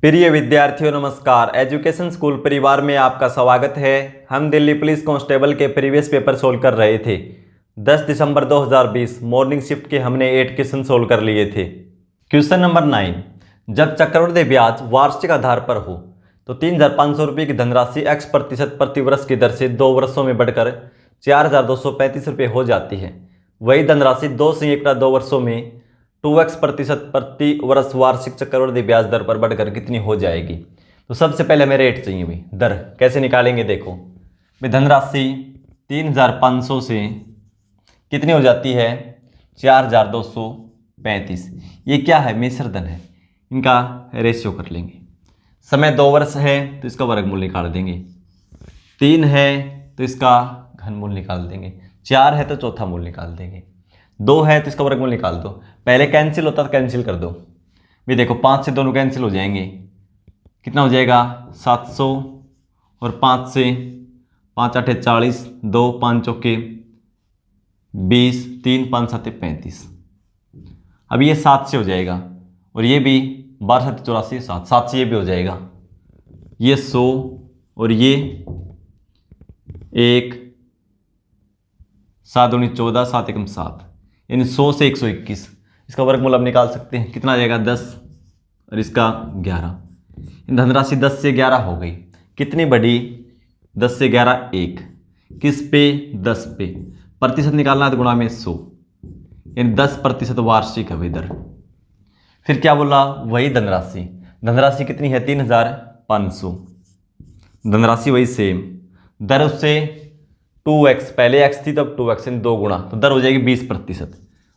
प्रिय विद्यार्थियों नमस्कार। एजुकेशन स्कूल परिवार में आपका स्वागत है। हम दिल्ली पुलिस कांस्टेबल के प्रीवियस पेपर सोल्व कर रहे थे। 10 दिसंबर 2020 मॉर्निंग शिफ्ट के हमने 8 क्वेश्चन सोल्व कर लिए थे। क्वेश्चन नंबर 9, जब चक्रवृद्धि ब्याज वार्षिक आधार पर हो तो 3,500 रुपये की धनराशि x% प्रति वर्ष की दर से 2 वर्षों में बढ़कर 4,235 रुपये हो जाती है। वही धनराशि 2 संयुक्त 2 वर्षों में 2x% प्रति वर्ष वार्षिक चक्रवृद्धि ब्याज दर पर बढ़कर कितनी हो जाएगी। तो सबसे पहले हमें रेट चाहिए भाई, दर कैसे निकालेंगे। देखो भाई, धनराशि 3,500 से कितनी हो जाती है 4,235। ये क्या है, मिश्र धन है, इनका रेशियो कर लेंगे। समय 2 वर्ष है तो इसका वर्गमूल निकाल देंगे, 3 है तो इसका घनमूल निकाल देंगे, 4 है तो चौथा मूल निकाल देंगे, 2 है तो इसका वर्गमूल निकाल दो। पहले कैंसिल होता तो कैंसिल कर दो भी। देखो 5 से दोनों कैंसिल हो जाएंगे, कितना हो जाएगा 700 और 5 से 5 8 40, 2 5 चौके 20, 3 5 7 35। अब ये 7 से हो जाएगा और ये भी 12 7 84 7, 7 से ये भी हो जाएगा। ये 100 और ये 1 7 दूनी 14, 7 एकम 7, यानी 100 से 121। इसका वर्गमूल अब निकाल सकते हैं, कितना आ जाएगा 10 और इसका 11। धनराशि 10 से 11 हो गई। कितनी बढ़ी 10 से 11 1, किस पे 10 पे। प्रतिशत निकालना है तो गुणा में 100, यानी 10% वार्षिक है इधर। फिर क्या बोला, वही धनराशि। धनराशि कितनी है 3,500। धनराशि वही सेम, दर उससे 2x, पहले x थी तब 2x यानी 2 गुणा, तो दर हो जाएगी 20%।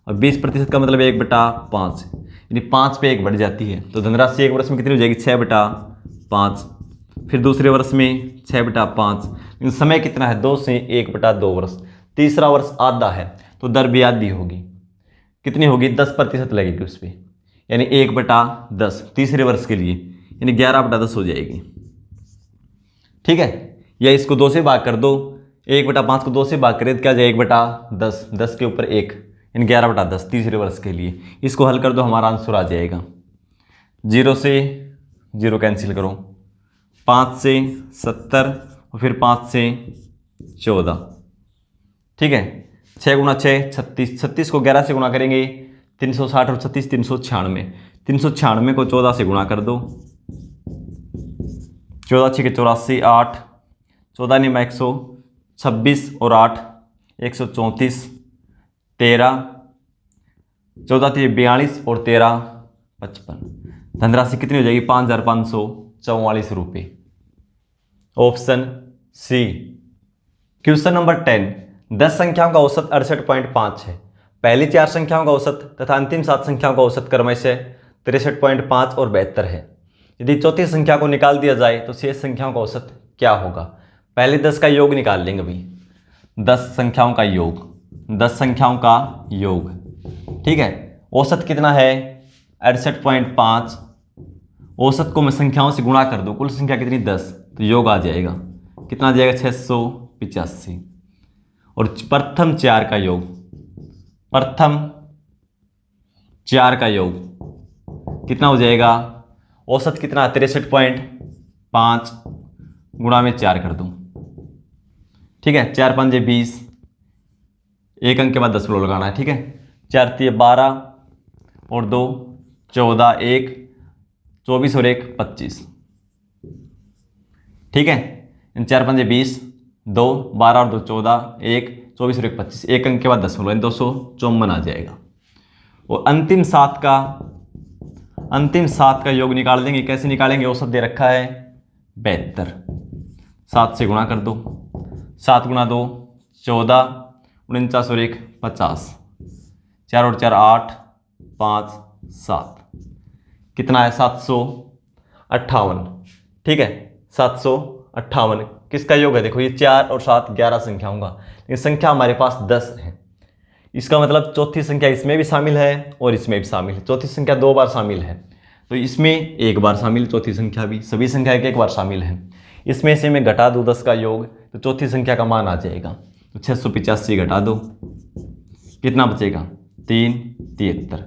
और 20% का मतलब 1/5, यानी 5 पे 1 बढ़ जाती है। तो धनराशि एक वर्ष में कितनी हो जाएगी 6/5। फिर दूसरे वर्ष में 6/5। लेकिन समय कितना है 2 से 1/2 वर्ष। तीसरा वर्ष आधा है तो दर भी आधी होगी। कितनी होगी 10% लगेगी उस पर, यानी 1/10 तीसरे वर्ष के लिए, यानी 11/10 हो जाएगी। ठीक है, या इसको 2 से भाग कर दो, 1/5 को 2 से भाग करें तो क्या जाए 1/10, 10 के ऊपर 1, यानी 11/10 तीसरे वर्ष के लिए। इसको हल कर दो, हमारा आंसर आ जाएगा। 0 से 0 कैंसिल करो, 5 से 70 और फिर 5 से 14। ठीक है, 6 गुणा 6 36, 36 को 11 से गुणा करेंगे 360 और 36 396। 396 को 14 से गुणा कर दो, 14 6 के 84, 8 14 नहीं 126 और 8 134, 13 14 42 और 13 55। धनराशि कितनी हो जाएगी 5,544 रुपये। Option C. क्वेश्चन नंबर 10, 10 संख्याओं का औसत 68.5 है। पहली 4 संख्याओं का औसत तथा अंतिम 7 संख्याओं का औसत क्रमशः 63.5 और 72 है। यदि चौथी संख्या को निकाल दिया जाए तो शेष संख्याओं का औसत क्या होगा। पहले 10 का योग निकाल लेंगे भाई, 10 संख्याओं का योग, 10 संख्याओं का योग। ठीक है, औसत कितना है 68.5। औसत को मैं संख्याओं से गुणा कर दूं, कुल संख्या कितनी 10, तो योग आ जाएगा, कितना आ जाएगा 685। और प्रथम 4 का योग, प्रथम 4 का योग कितना हो जाएगा, औसत कितना 63.5 गुणा में 4 कर दूं। ठीक है, 4 5 20, एक अंक के बाद 10 लगाना है। ठीक है, 4 3 12 और 2 14, 1 24 और 1 25। ठीक है, 4 5 20, 2 12 और 2 14, 1 24 और 1 25, एक अंक के बाद 10 यानी 254 आ जाएगा। और अंतिम 7 का योग निकाल देंगे। कैसे निकालेंगे, औसत दे रखा है 72, 7 से गुणा कर दो, 7 गुणा 2 14, 49 और 1 50, 4 और 4 8 5 7, कितना है 758। ठीक है, 758 किसका योग है, देखो ये 4 और 7 11 संख्याओं का, लेकिन संख्या हमारे पास 10 है। इसका मतलब चौथी संख्या इसमें भी शामिल है और इसमें भी शामिल है। चौथी संख्या 2 बार शामिल है तो इसमें 1 बार शामिल, चौथी संख्या भी, सभी संख्या 1 बार शामिल है। इसमें से मैं घटा दूँ 10 का योग तो चौथी संख्या का मान आ जाएगा, तो 685 घटा दो, कितना बचेगा 3 73।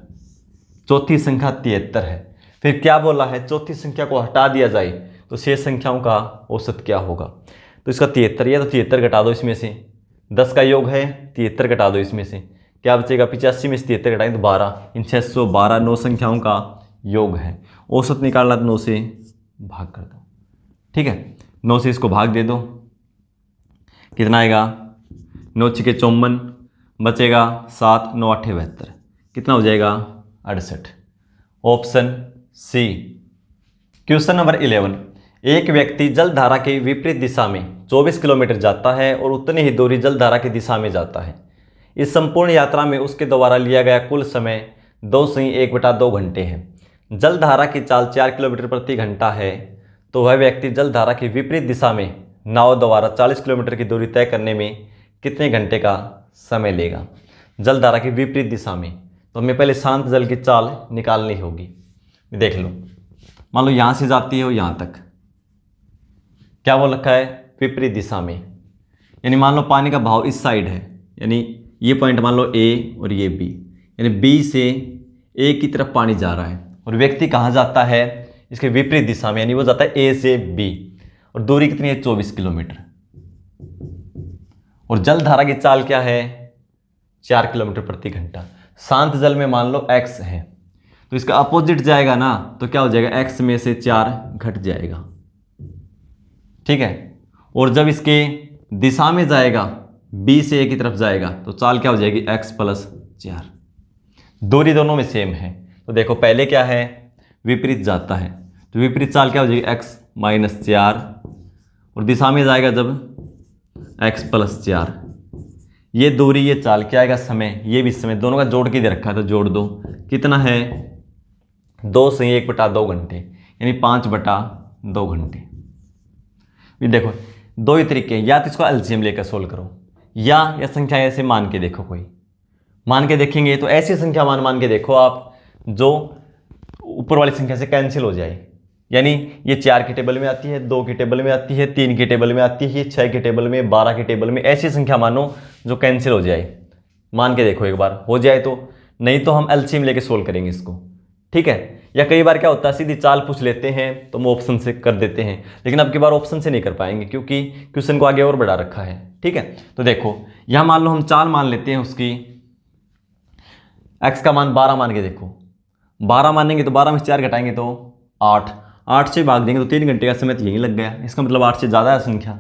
चौथी संख्या 73 है। फिर क्या बोला है, चौथी संख्या को हटा दिया जाए तो शेष संख्याओं का औसत क्या होगा। तो इसका 73 है, तो 73 घटा दो इसमें से, 10 का योग है 73 घटा दो इसमें से, क्या बचेगा 85 में से 73 घटाएं तो 12, इन 612 9 संख्याओं का योग है। औसत निकालना तो 9 से भाग कर दो, ठीक है, 9 से इसको भाग दे दो, कितना आएगा 9 × 6 = 54, बचेगा 7, 9 × 8 = 72, कितना हो जाएगा 68। Option C. क्वेश्चन नंबर 11, एक व्यक्ति जलधारा की विपरीत दिशा में 24 किलोमीटर जाता है और उतनी ही दूरी जलधारा की दिशा में जाता है। इस संपूर्ण यात्रा में उसके द्वारा लिया गया कुल समय 2/1/2 घंटे है। जलधारा की चाल 4 किलोमीटर प्रति घंटा है, तो वह व्यक्ति जलधारा की विपरीत दिशा में नाव द्वारा 40 किलोमीटर की दूरी तय करने में कितने घंटे का समय लेगा। जलधारा की विपरीत दिशा में, तो हमें पहले शांत जल की चाल निकालनी होगी। देख लो, मान लो यहाँ से जाती है और यहाँ तक, क्या बोल रखा है विपरीत दिशा में, यानी मान लो पानी का भाव इस साइड है, यानी ये पॉइंट मान लो ए और ये बी, यानी बी से ए की तरफ पानी जा रहा है और व्यक्ति कहाँ जाता है, इसके विपरीत दिशा में, यानी वो जाता है ए से बी और दूरी कितनी है 24 किलोमीटर। और जलधारा की चाल क्या है 4 किलोमीटर प्रति घंटा। शांत जल में मान लो x है, तो इसका अपोजिट जाएगा ना, तो क्या हो जाएगा x में से 4 घट जाएगा, ठीक है। और जब इसके दिशा में जाएगा b से a की तरफ जाएगा तो चाल क्या हो जाएगी x + 4। दूरी दोनों में सेम है, तो देखो पहले क्या है विपरीत जाता है, तो विपरीत चाल क्या हो जाएगी x - 4 और दिशा में जाएगा जब x + 4। ये दूरी ये चाल क्या आएगा समय, ये भी समय, दोनों का जोड़ के दे रखा है तो जोड़ दो, कितना है 2/1/2 घंटे, यानी 5/2 घंटे। ये देखो दो ही तरीके हैं, या तो इसको एलसीएम लेकर सोल्व करो या संख्या ऐसे मान के देखो, कोई मान के देखेंगे तो ऐसी संख्या मान के देखो आप जो ऊपर वाली संख्या से कैंसिल हो जाए, यानी ये 4 की टेबल में आती है, 2 की टेबल में आती है, 3 की टेबल में आती है, 6 की टेबल में, 12 की टेबल में, ऐसी संख्या मानो जो कैंसिल हो जाए। मान के देखो एक बार हो जाए तो, नहीं तो हम एलसीएम लेके सोल्व करेंगे इसको, ठीक है। या कई बार क्या होता है सीधी चाल पूछ लेते हैं तो हम ऑप्शन से कर देते हैं, लेकिन अब की बार ऑप्शन से नहीं कर पाएंगे क्योंकि क्वेश्चन को आगे और बढ़ा रखा है, ठीक है। तो देखो यहाँ मान लो हम चाल मान लेते हैं उसकी, x का मान 12 मान के देखो, 12 मानेंगे तो 12 में से 4 घटाएंगे तो 8, 8 से भाग देंगे तो 3 घंटे का समय तो यहीं लग गया, इसका मतलब 8 से ज़्यादा है संख्या।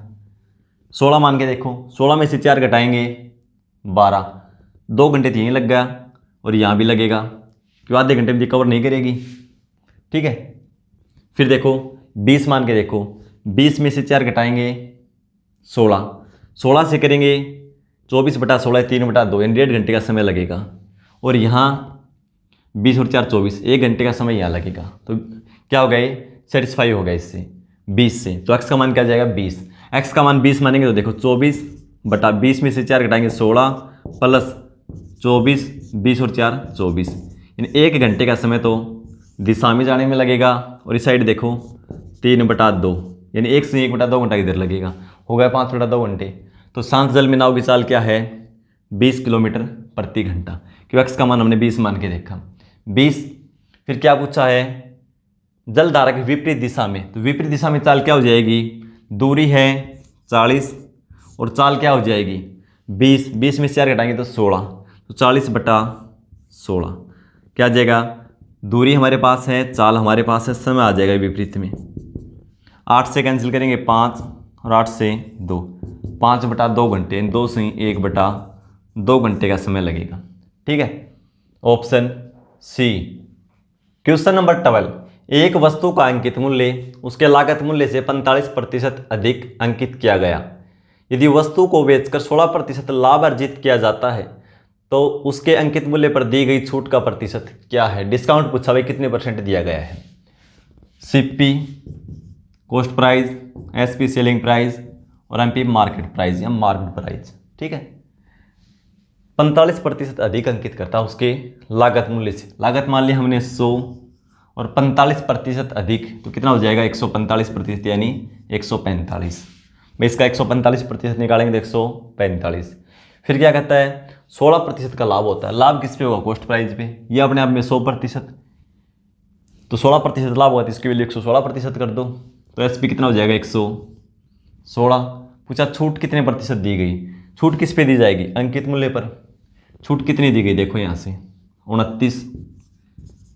16 मान के देखो, 16 में से 4 घटाएंगे 12, 2 घंटे तो यहीं लग गया और यहाँ भी लगेगा, क्यों आधे घंटे में रिकवर नहीं करेगी, ठीक है। फिर देखो 20 मान के देखो, 20 में से 4 घटाएंगे 16, 16 से करेंगे 24/16 3/2, यानी 1.5 घंटे का समय लगेगा। और यहाँ 20 और 4 24, 1 घंटे का समय यहाँ लगेगा, तो क्या हो गए सेटिस्फाई हो गया इससे 20 से। तो x का मान क्या जाएगा 20, x का मान 20 मानेंगे तो देखो 24/20 में से 4 घटाएंगे 16 + 24, 20 और 4 24, यानी 1 घंटे का समय तो दिशा में जाने में लगेगा। और इस साइड देखो 3/2, यानी 1 से 1/2 घंटा इधर लगेगा, हो गया 5/2 घंटे। तो शांत जल में नाव की चाल क्या है 20 किलोमीटर प्रति घंटा, क्यों x का मान हमने 20 मान के देखा 20। फिर क्या पूछा है जलधारा की विपरीत दिशा में, तो विपरीत दिशा में चाल क्या हो जाएगी, दूरी है 40 और चाल क्या हो जाएगी 20, 20 में से 4 घटाएंगे तो 16, तो 40/16 क्या आ जाएगा, दूरी हमारे पास है, चाल हमारे पास है, समय आ जाएगा विपरीत में। 8 से कैंसिल करेंगे 5 और 8 से 2, 5/2 घंटे, 2 से 1/2 घंटे का समय लगेगा, ठीक है। Option C. क्वेश्चन नंबर 12, एक वस्तु का अंकित मूल्य उसके लागत मूल्य से 45% अधिक अंकित किया गया। यदि वस्तु को बेचकर 16% लाभ अर्जित किया जाता है तो उसके अंकित मूल्य पर दी गई छूट का प्रतिशत क्या है। डिस्काउंट पूछा भाई कितने % दिया गया है, CP cost price, SP selling price और एमपी मार्केट प्राइस या मार्केट प्राइस, ठीक है। 45% अधिक अंकित करता है उसके लागत मूल्य से, लागत मान लिया हमने 100 और 45% अधिक तो कितना हो जाएगा 145%, यानी 145। मैं इसका 145% निकालेंगे तो 145। फिर क्या कहता है 16% का लाभ होता है, लाभ किस पे होगा कॉस्ट प्राइस पे, ये अपने आप में 100%। तो 16% लाभ हुआ तो इसकी वैल्यू 116% कर दो, तो एसपी कितना हो जाएगा 116। पूछा छूट कितने प्रतिशत दी गई, छूट किस पे दी जाएगी, अंकित मूल्य पर। छूट कितनी दी गई देखो यहाँ से 29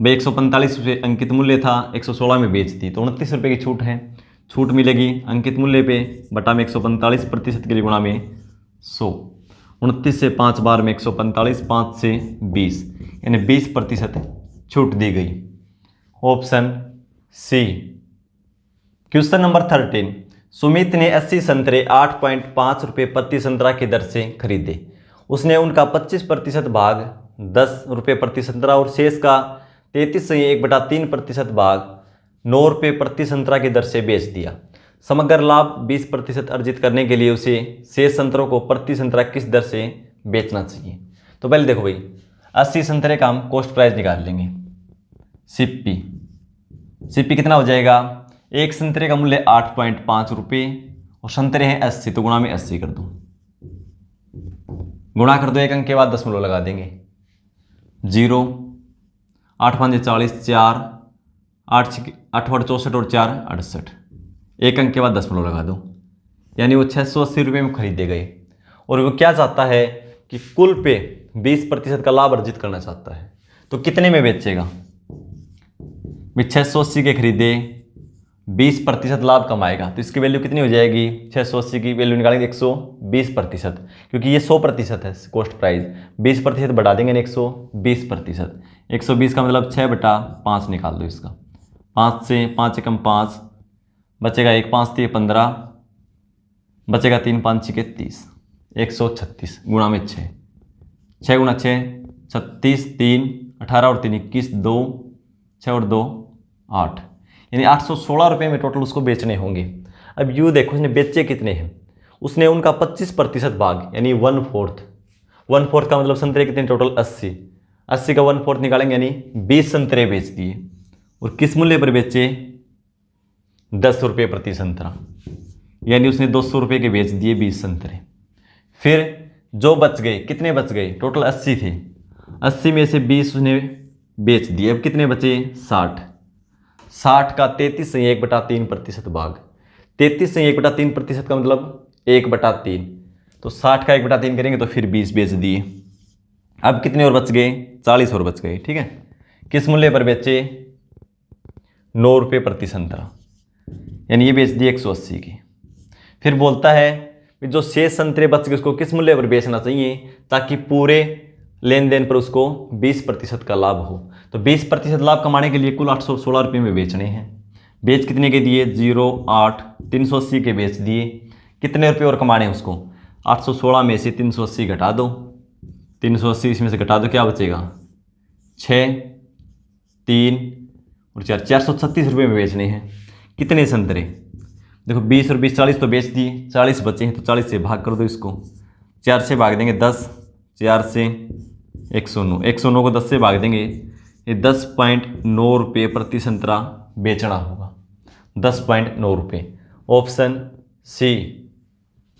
भाई, 145 रुपये अंकित मूल्य था, 116 में बेच दी तो 29 रुपये की छूट है। छूट मिलेगी अंकित मूल्य पे बटा में 145% के लिए गुणा में 100। 29 से 5 बार में 145, 5 से 20 यानी 20% छूट दी गई। Option C. Question number 13, Sumit ने 80 संतरे 8.5 रुपये प्रति संतरा की दर से खरीदे। उसने उनका 25% भाग 10 रुपये प्रति संतरा और शेष का 33.1/3% भाग 9 रुपये प्रति संतरा की दर से बेच दिया। समग्र लाभ 20% अर्जित करने के लिए उसे शेष संतरों को प्रति संतरा किस दर से बेचना चाहिए। तो पहले देखो भाई, 80 संतरे का हम कॉस्ट प्राइस निकाल लेंगे। सीपी कितना हो जाएगा, एक संतरे का मूल्य 8.5 रुपये और संतरे हैं 80, तो गुणा में 80 कर दो। गुणा कर दो, एक अंक के बाद दशमलव लगा देंगे। 0, 8 5 40, 4 8 8 64 और 4 68, एक अंक के बाद दशमलव लगा दो, यानी वो 680 रुपये में खरीदे गए। और वो क्या चाहता है कि कुल पे 20% का लाभ अर्जित करना चाहता है, तो कितने में बेचेगा। 680 के खरीदे, 20% लाभ कमाएगा, तो इसकी वैल्यू कितनी हो जाएगी, 680 की वैल्यू निकालेंगे 120%, क्योंकि ये 100% है कॉस्ट प्राइस, 20% बढ़ा देंगे 120%। 120 का मतलब 6/5 निकाल दो इसका। 5 से 5 एकम 5 बचेगा, 1 5 3 15 बचेगा, 3 5 6 30, 136 गुणा में 6, 6 गुणा 6 36, 3 18 और 3 21, 2 6 और 2 8, यानी 816 रुपये में टोटल उसको बेचने होंगे। अब यूँ देखो उसने बेचे कितने हैं, उसने उनका 25% भाग यानी 1/4, 1/4 का मतलब संतरे कितने टोटल 80, 80 का 1/4 निकालेंगे यानी 20 संतरे बेच दिए। और किस मूल्य पर बेचे, 10 रुपये प्रति संतरा, यानी उसने 200 रुपये के बेच दिए 20 संतरे। फिर जो बच गए, कितने बच गए, टोटल 80 थे, 80 में से 20 उसने बेच दिए। अब कितने बचे, 60, 60 का 33.1/3% भाग, 33.1/3% का मतलब 1/3, तो 60 का 1/3 करेंगे तो फिर 20 बेच दिए। अब कितने और बच गए, 40 और बच गए। ठीक है, किस मूल्य पर बेचे, 9 रुपये प्रति संतरा, यानी ये बेच दिए 180 की। फिर बोलता है कि जो शेष संतरे बच गए उसको किस मूल्य पर बेचना चाहिए ताकि पूरे लेन देन पर उसको 20% का लाभ हो। तो 20% लाभ कमाने के लिए कुल 816 रुपये में बेचने हैं। बेच कितने के दिए, 0 8 380 के बेच दिए। कितने रुपये और कमाने हैं उसको, 816 में से 380 घटा दो, 380 इसमें से घटा दो, क्या बचेगा, 6 3 और 4, 436 रुपये में बेचने हैं। कितने संतरे, देखो 20 और 20 40 तो बेच दिए, 40 बचे हैं तो 40 से भाग कर दो इसको, 4 से भाग देंगे 10, 4 से 109, 109 को 10 से भाग देंगे, ये 10.9 रुपये प्रति संतरा बेचना होगा, 10.9 रुपये। Option C.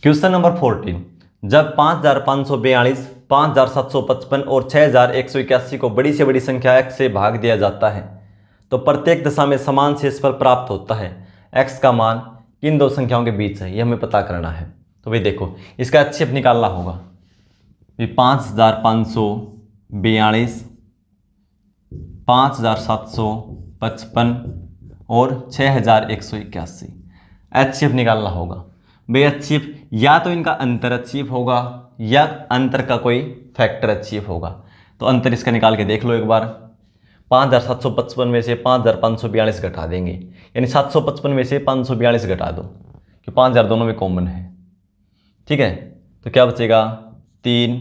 क्वेश्चन नंबर 14, जब 5542, 5755 और 6181 को बड़ी से बड़ी संख्या x से भाग दिया जाता है तो प्रत्येक दशा में समान शेषफल प्राप्त होता है। x का मान किन दो संख्याओं के बीच है, ये हमें पता करना है। तो भाई देखो इसका HCF निकालना होगा। 5542, 5755 और 6181 HCF निकालना होगा। भाई HCF या तो इनका अंतर HCF होगा या अंतर का कोई फैक्टर HCF होगा। तो अंतर इसका निकाल के देख लो एक बार। 5755 में से 5542 घटा देंगे, यानी 755 में से 542 घटा दो कि 5000 दोनों में कॉमन है। ठीक है, तो क्या बचेगा, 3,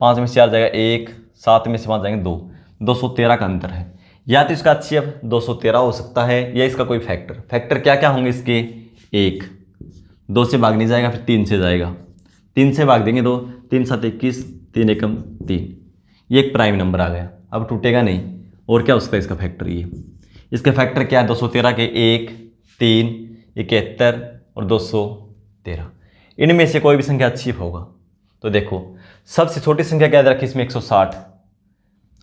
5 में से 4 जाएगा 1, 7 में से 5 जाएंगे 2, 213 का अंतर है। या तो इसका HCF 213 हो सकता है या इसका कोई फैक्टर क्या क्या होंगे इसके, 1, 2 से भाग नहीं जाएगा, फिर 3 से जाएगा, 3 से भाग देंगे 2, 3 7 21, 3 एकम 3, ये एक प्राइम नंबर आ गया, अब टूटेगा नहीं। और क्या उसका इसका फैक्टर, ये इसका फैक्टर क्या है, 213 के 1, 3, 71 और 213, इनमें से कोई भी संख्या HCF होगा। तो देखो सबसे छोटी संख्या क्या रखी इसमें 160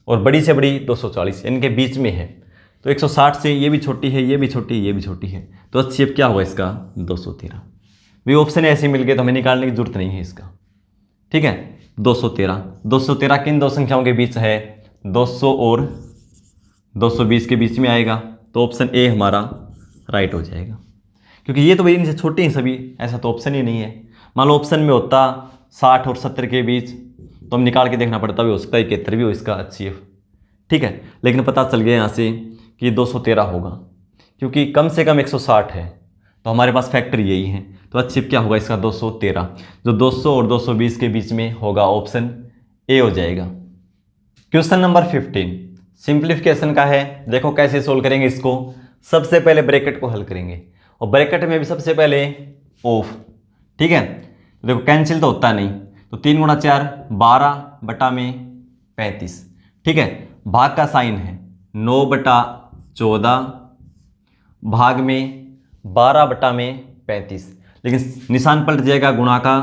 और बड़ी से बड़ी 240, इनके बीच में है। तो 160 से ये भी छोटी है, ये भी छोटी है, ये भी छोटी है, तो HCF क्या होगा इसका 213। भी ऑप्शन ऐसे मिल गए तो हमें निकालने की जरूरत नहीं है इसका। ठीक है, 213 किन दो संख्याओं के बीच है, 200 और 220 के बीच में आएगा, तो ऑप्शन ए हमारा राइट हो जाएगा, क्योंकि ये तो भाई इनसे छोटे हैं सभी, ऐसा तो ऑप्शन ही नहीं है। मान लो ऑप्शन में होता 60 और 70 के बीच, तो हम निकाल के देखना पड़ता, भी हो सकता है 71 भी हो इसका HCF। ठीक है, लेकिन पता चल गया यहाँ से कि ये 213 होगा, क्योंकि कम से कम 160 है, तो हमारे पास फैक्टर यही है, तो HCF क्या होगा इसका 213, जो 200 और 220 के बीच में होगा, ऑप्शन ए हो जाएगा। क्वेश्चन नंबर 15 सिंप्लीफिकेशन का है। देखो कैसे सोल्व करेंगे इसको। सबसे पहले ब्रैकेट को हल करेंगे, और ब्रैकेट में भी सबसे पहले ऑफ। ठीक है, देखो कैंसिल तो होता नहीं, तो 3 × 4 12 बटा में 35। ठीक है, भाग का साइन है 9 बटा 14 भाग में 12 बटा में 35, लेकिन निशान पलट जाएगा गुणा का,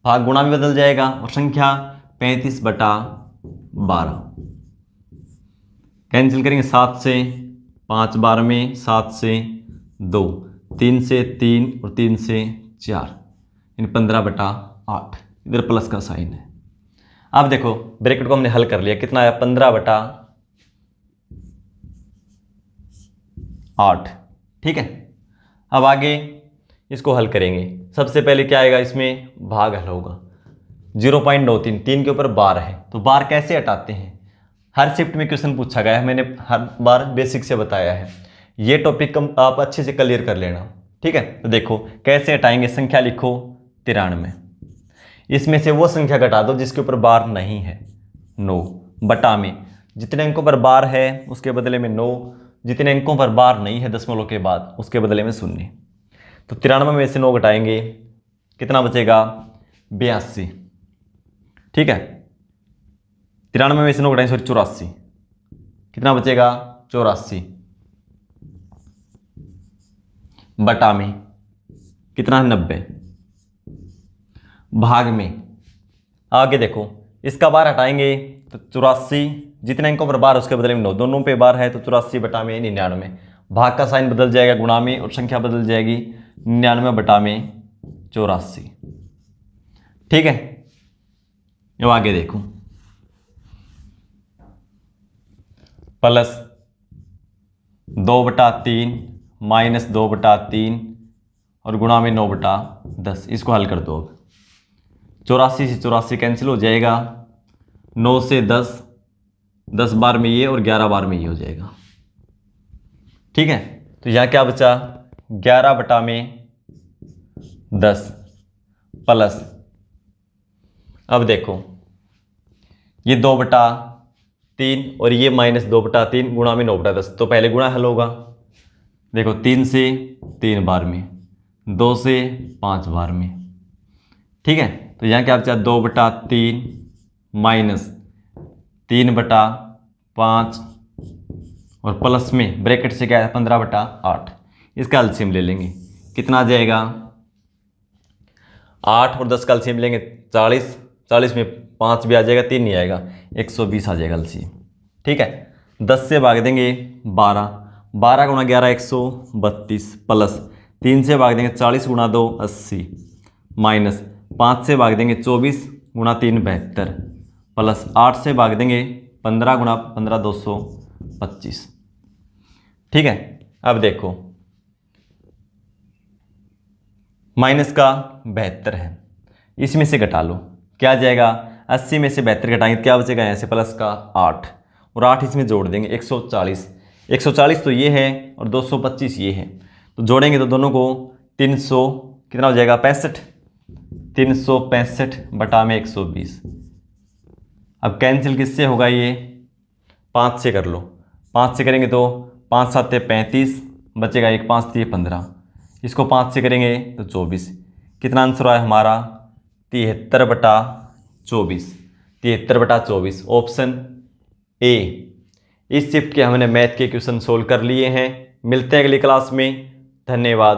भाग गुणा में बदल जाएगा और संख्या 35 बटा 12। कैंसिल करेंगे 7 से 5 12 में, 7 से 2, 3 से 3 और 3 से 4, इन 15 बटा 8। इधर प्लस का साइन है। अब देखो ब्रैकेट को हमने हल कर लिया, कितना आया 15 बटा 8। ठीक है, अब आगे इसको हल करेंगे। सबसे पहले क्या आएगा, इसमें भाग हल होगा 0.93, 3 के ऊपर बार है, तो बार कैसे हटाते हैं, हर शिफ्ट में क्वेश्चन पूछा गया है, मैंने हर बार बेसिक से बताया है, ये टॉपिक आप अच्छे से क्लियर कर लेना। ठीक है, तो देखो कैसे हटाएंगे। संख्या लिखो 93, इसमें से वो संख्या घटा दो जिसके ऊपर बार नहीं है, 9 बटा में जितने अंकों पर बार है उसके बदले में 9, जितने अंकों पर बार नहीं है दशमलव के बाद उसके बदले में 0। तो 93 में से 9 घटाएंगे, कितना बचेगा 82। ठीक है, 93 में से 9 घटाएंगे, 84, कितना बचेगा 84 बटा में कितना है 90 भाग में। आगे देखो इसका बार हटाएंगे तो 84, जितने अंकों पर बार उसके बदले में 9, दोनों पे बार है तो 84 बटा में 99, भाग का साइन बदल जाएगा गुणा में और संख्या बदल जाएगी 99 बटा में 84। ठीक है, अब आगे देखो प्लस 2 बटा 3 माइनस 2 बटा 3 और गुणा में 9 बटा 10। इसको हल कर दो। 84 से 84 कैंसिल हो जाएगा, 9 से 10, 10 बार में ये और 11 बार में ये हो जाएगा। ठीक है, तो यहाँ क्या बचा 11 बटा में 10 प्लस, अब देखो ये 2 बटा 3 और ये माइनस 2 बटा 3 गुणा में 9 बटा 10, तो पहले गुणा हल होगा। देखो 3 से 3 बार में, 2 से 5 बार में। ठीक है, तो यहाँ क्या बचा 2 बटा 3 माइनस 3 बटा 5 और प्लस में ब्रैकेट से क्या है 15 बटा 8। इसका एलसीएम ले लेंगे, कितना आ जाएगा 8 और 10 का एलसीएम लेंगे 40, 40 में 5 भी आ जाएगा, 3 नहीं आएगा, 120 आ जाएगा एलसीएम। ठीक है, 10 से भाग देंगे 12, 12 गुणा 11 132 प्लस 3 से भाग देंगे 40 गुणा 2 80 माइनस 5 से भाग देंगे 24 गुणा 3 72 प्लस 8 से भाग देंगे 15 गुणा 15 225। ठीक है, अब देखो माइनस का 72 है, इसमें से घटा लो, क्या आ जाएगा 80 में से 72 घटाएंगे क्या बचेगा, यहाँ से प्लस का 8 और 8 इसमें जोड़ देंगे 140, 140 तो ये है और 225 ये है, तो जोड़ेंगे तो दोनों को 300 कितना हो जाएगा 65, 365 बटा में 120। अब कैंसिल किससे होगा, ये 5 से कर लो, 5 से करेंगे तो 5 7 35 बचेगा, 1 5 3 15, इसको 5 से करेंगे तो 24। कितना आंसर आया हमारा 73 बटा 24, 73 बटा 24 ऑप्शन ए। इस शिफ्ट के हमने मैथ के क्वेश्चन सोल्व कर लिए हैं। मिलते हैं अगली क्लास में, धन्यवाद।